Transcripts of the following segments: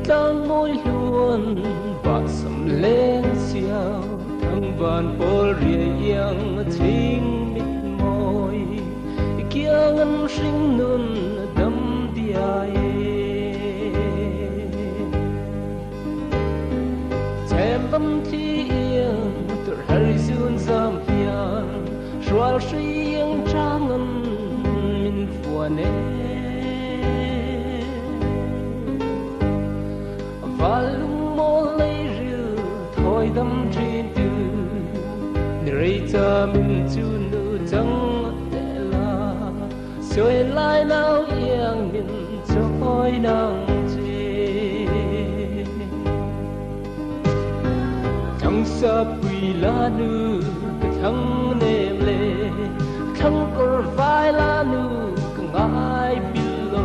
tang môi luôn và sầm lên xiao thăng vàn bol rìa yang chính mít môi kia ngân sinh nun đâm diai chém bấm thi yên tur hari sun zam pian rual riêng trang ngân min phua nè và lung mô lấy rượu thôi đâm trên từ nơi ta mình chu nữ chẳng tệ là rồi lại nào yên mình cho khói nắng chê thằng sa quỳ la nữ thằng nêm lệ thằng cor vai la nữ ngài bilo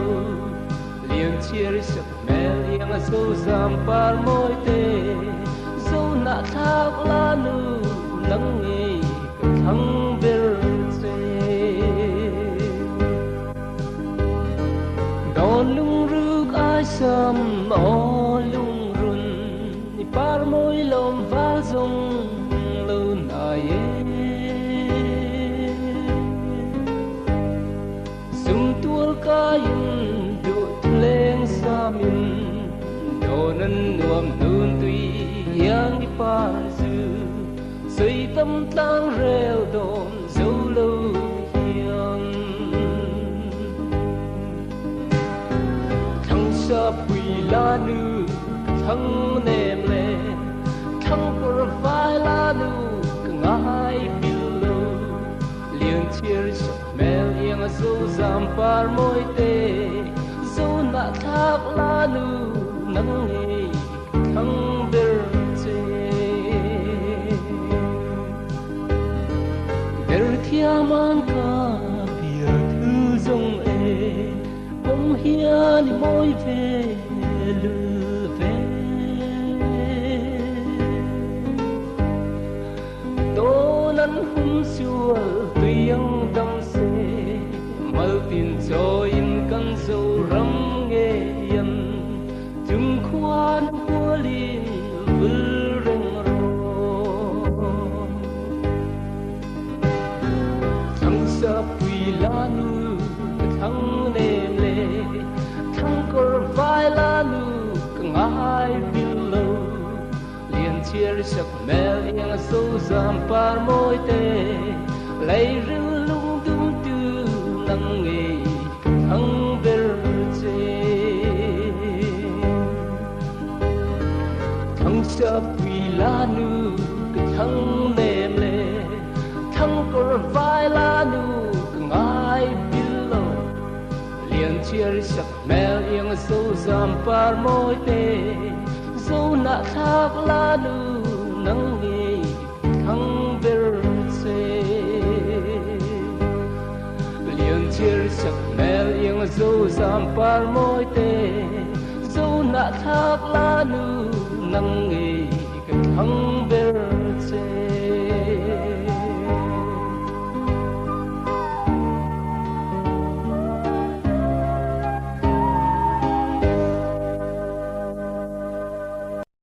liền chia sẻ mẹ yang sâu sam par môi tê dâu nạ thác la nữ nắng nghi thăng bê tê đòn lung rước ai sam o lung run par môi lom va dông lâu nai sum tua ca yun du lên sa min donan nuam nun tui yang đi pa dư xây tâm tang reo đồn dấu lâu hiền thằng sa quỳ la nữ thằng nêm lệ thằng cor vai la nữ ngài bilo liền chia sẻ mẹ yang dấu zam par môi tê dấu nạ thác la nữ nắng nghi thăng bê tê bê thia man ca bìa thư dông ê bông hiền môi về lư về tô nắn hum xuân tuyang đâm xê mal tin cho in căn dâu râm nghe yên từng khoan của linh vư rừng rô thằng sa quỳ la nữ thằng nêm lệ thằng cor vai la nữ ngài bilo liền chia sẻ mẹ yang sâu zam par môi tê lấy rư lung tung tư nắng nghề thằng bê tê thằng sa quỳ la nữ thằng nêm lệ thằng cor vai la nữ ngài bilo liền chia sẻ mẹ yang sâu zam par môi tê dâu nạ thác la nữ nắng nghi thăng bê tê liền chia sẻ mẹ yang dâu zam par môi tê dâu nạ thác la nữ nắng nghi